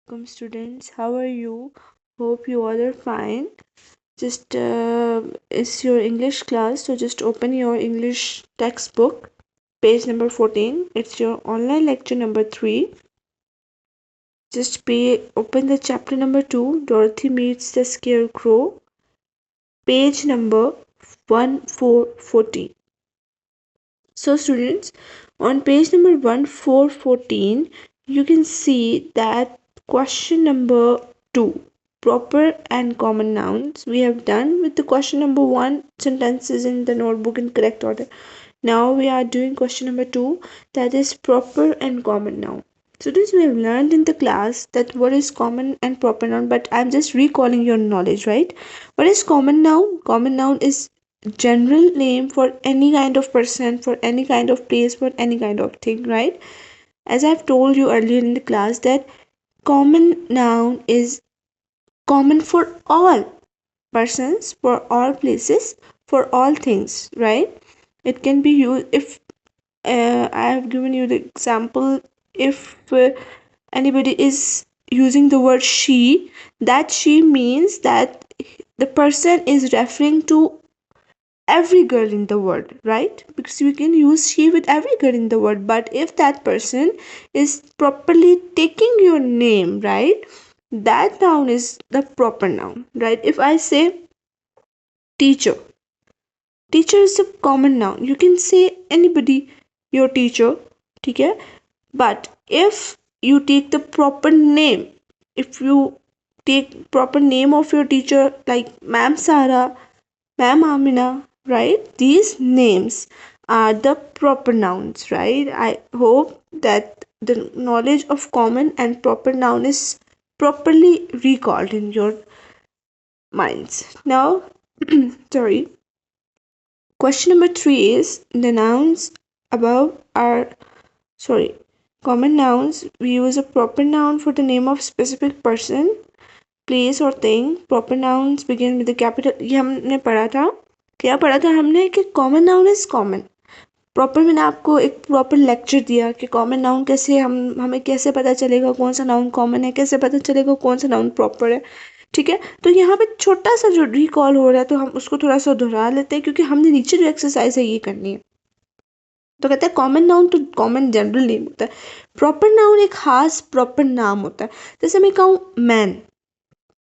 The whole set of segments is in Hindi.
Welcome students, how are you? Hope you all are fine. Just it's your English class, so just open your English textbook, page number 14. It's your online lecture number 3. Open the chapter number 2, Dorothy Meets the Scarecrow, page number 1414. So students, on page number 1414, you can see that question number 2, proper and common nouns. We have done with the question number 1, sentences in the notebook in correct order. Now we are doing question number 2, that is proper and common noun. Students, we have learned in the class that what is common and proper noun, but I'm just recalling your knowledge, right? What is common noun? Common noun is general name for any kind of person, for any kind of place, for any kind of thing, right? As I've told you earlier in the class that common noun is common for all persons, for all places, for all things, right? It can be used if I have given you the example. If anybody is using the word she, that she means that the person is referring to every girl in the world, right? Because you can use she with every girl in the world, but if that person is properly taking your name, right, that noun is the proper noun, right? If I say teacher, teacher is a common noun. You can say anybody your teacher, okay? But if you take the proper name, if you take proper name of your teacher like Ma'am Sarah, Ma'am Amina, right? These names are the proper nouns, right? I hope that the knowledge of common and proper noun is properly recalled in your minds. Now, sorry. Question number 3 is the nouns above are sorry. Common nouns, we use a proper noun for the name of specific person, place or thing. Proper nouns begin with the capital. ये हमने पढ़ा था. क्या पढ़ा था हमने कि common noun is common. Proper मैंने आपको एक प्रॉपर लेक्चर दिया कि कॉमन नाउन कैसे हमें कैसे पता चलेगा कौन सा नाउन कॉमन है, कैसे पता चलेगा कौन सा नाउन प्रॉपर है. ठीक है, तो यहाँ पे छोटा सा जो रिकॉल हो रहा है तो हम उसको थोड़ा सा दोहरा लेते हैं क्योंकि हमने नीचे जो एक्सरसाइज है ये करनी है. तो कहते हैं कॉमन नाउन तो कॉमन जनरल नेम होता है, प्रॉपर नाउन एक खास प्रॉपर नाम होता है. जैसे मैं कहूँ मैन,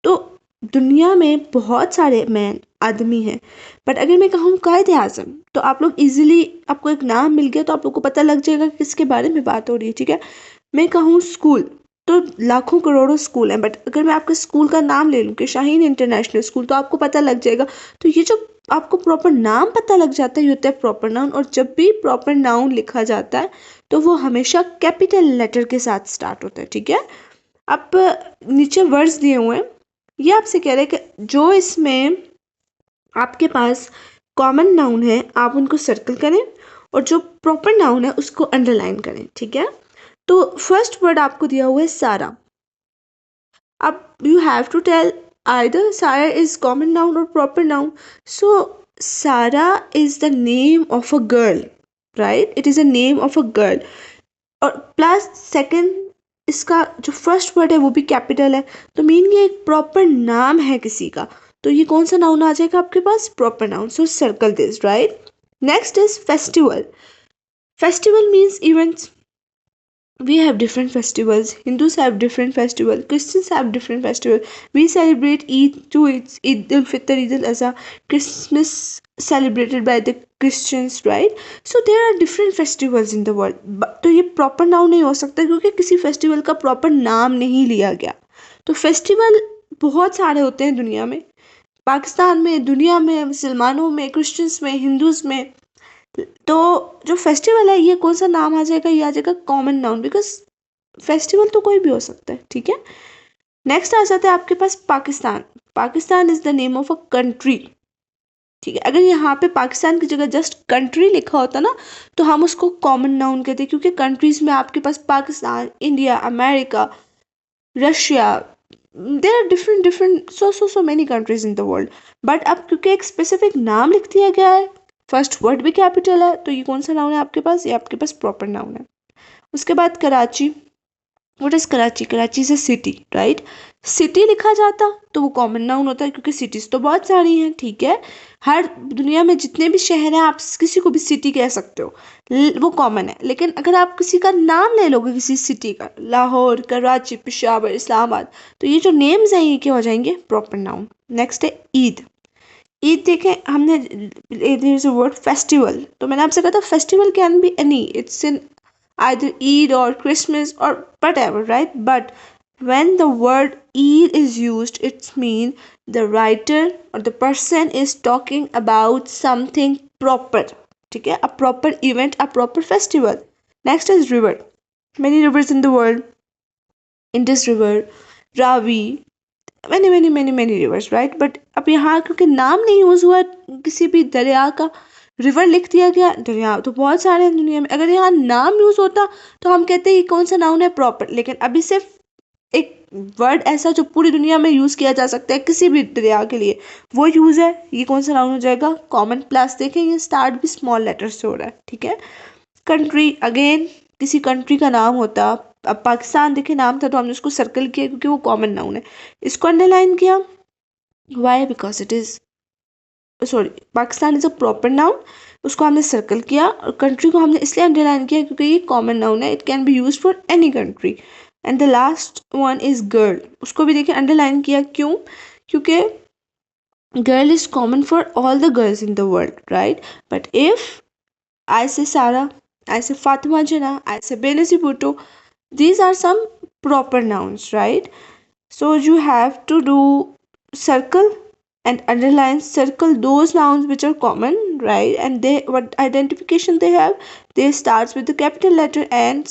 तो दुनिया में बहुत सारे मैन आदमी हैं, बट अगर मैं कहूँ कायद आजम तो आप लोग इजीली, आपको एक नाम मिल गया तो आप लोग को पता लग जाएगा कि किसके बारे में बात हो रही है. ठीक है, मैं कहूँ स्कूल तो लाखों करोड़ों स्कूल हैं, बट अगर मैं आपके स्कूल का नाम ले लूँ कि शाहीन इंटरनेशनल स्कूल तो आपको पता लग जाएगा. तो ये जो आपको प्रॉपर नाम पता लग जाता है ये होता है प्रॉपर नाउन. और जब भी प्रॉपर नाउन लिखा जाता है तो वो हमेशा कैपिटल लेटर के साथ स्टार्ट होता है. ठीक है, अब नीचे वर्ड्स दिए हुए हैं, ये आपसे कह रहे हैं कि जो इसमें आपके पास कॉमन नाउन है आप उनको सर्कल करें और जो प्रॉपर नाउन है उसको अंडरलाइन करें. ठीक है, तो फर्स्ट वर्ड आपको दिया हुआ है सारा. अब you have to tell either Sarah is common noun or proper noun. So Sarah is the name of a girl, right? It is a name of a girl. और प्लस सेकंड इसका जो फर्स्ट वर्ड है वो भी कैपिटल है, तो मीन ये एक प्रॉपर नाम है किसी का. तो ये कौन सा नाउन आ जाएगा आपके पास? Proper noun. So circle this, right. Next is festival. Festival means events. We have different festivals. Hindus have different festival. Christians have different festival. We celebrate Eid to Eid al-Fitr, Eid al-Azha. Christmas celebrated by the Christians, right? So there are different festivals in the world. तो ये proper नाउन नहीं हो सकता क्योंकि किसी फेस्टिवल का proper नाम नहीं लिया गया. तो फेस्टिवल बहुत सारे होते हैं दुनिया में, पाकिस्तान में, दुनिया में, मुसलमानों में, क्रिश्चियंस में, हिंदूज में. तो जो फेस्टिवल है ये कौन सा नाम आ जाएगा? ये आ जाएगा कॉमन नाउन, बिकॉज फेस्टिवल तो कोई भी हो सकता है. ठीक है, नेक्स्ट आ जाता है आपके पास Pakistan. Pakistan is the name of a country. ठीक है, अगर यहाँ पे पाकिस्तान की जगह जस्ट कंट्री लिखा होता ना तो हम उसको कॉमन नाउन कहते, क्योंकि कंट्रीज में आपके पास Pakistan, India, America, Russia, there are different different so many countries in the world. But अब क्योंकि एक स्पेसिफिक नाम लिख दिया गया है, फर्स्ट वर्ड भी कैपिटल है, तो ये कौन सा नाउन है आपके पास? ये आपके पास प्रॉपर नाउन है. उसके बाद Karachi. What is Karachi? Karachi is a city, right? City लिखा जाता तो वो कॉमन नाउन होता है, क्योंकि सिटीज तो बहुत सारी हैं, ठीक है। हर दुनिया में जितने भी शहर हैं आप किसी को भी सिटी कह सकते हो, वो कॉमन है। लेकिन अगर आप किसी का नाम ले लोगे किसी सिटी का, लाहौर, कराची, पेशावर, इस्लामाबाद, तो ये जो नेम्स हैं ये क्या हो जाएंगे? Proper noun. नेक्स्ट है ईद। ईद देखें हमने, there is a word festival, तो मैंने आपसे कहा था festival can be any, it's in either Eid or Christmas or whatever, right? But when the word Eid is used, it means the writer or the person is talking about something proper. ठीक है? A proper event, a proper festival. Next is river. Many rivers in the world. Indus River, Ravi, many rivers, right? But अब यहाँ क्योंकि नाम नहीं यूज हुआ किसी भी दरिया का, रिवर लिख दिया गया, दरिया तो बहुत सारे हैं दुनिया में। अगर यहाँ नाम यूज होता तो हम कहते हैं ये कौन सा नाउन है? प्रॉपर। लेकिन अभी सिर्फ एक वर्ड ऐसा जो पूरी दुनिया में यूज किया जा सकता है किसी भी दरिया के लिए, वो यूज है, ये कौन सा नाउन हो जाएगा? कॉमन। प्लस देखें ये स्टार्ट भी स्मॉल लेटर से हो रहा है, ठीक है। कंट्री, अगेन किसी कंट्री का नाम होता, अब पाकिस्तान देखे नाम था तो हमने उसको सर्कल किया क्योंकि वो कॉमन नाउन है। इसको अंडरलाइन किया, why? Because it is, sorry, Pakistan is a proper noun, उसको हमने सर्कल किया। और कंट्री को हमने इसलिए अंडरलाइन किया क्योंकि ये कॉमन नाउन है, it can be use for any country. And the last one is girl, उसको भी देखिए अंडरलाइन किया, क्यों? क्योंकि girl is common for all the girls in the world, right? But if I say Sarah, I say Fatima Jana, I say Benazir Bhutto. These are some proper nouns, right? So you have to do circle and underline, circle those nouns which are common, right? And they, what identification they have? They starts with the capital letter, and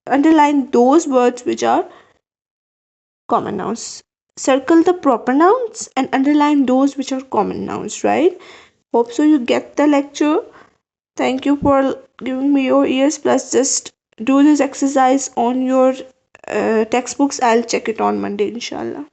underline those words which are common nouns. Circle the proper nouns and underline those which are common nouns, right? Hope so you get the lecture. Thank you for giving me your ears. Plus, just do this exercise on your textbooks. I'll check it on Monday, inshallah.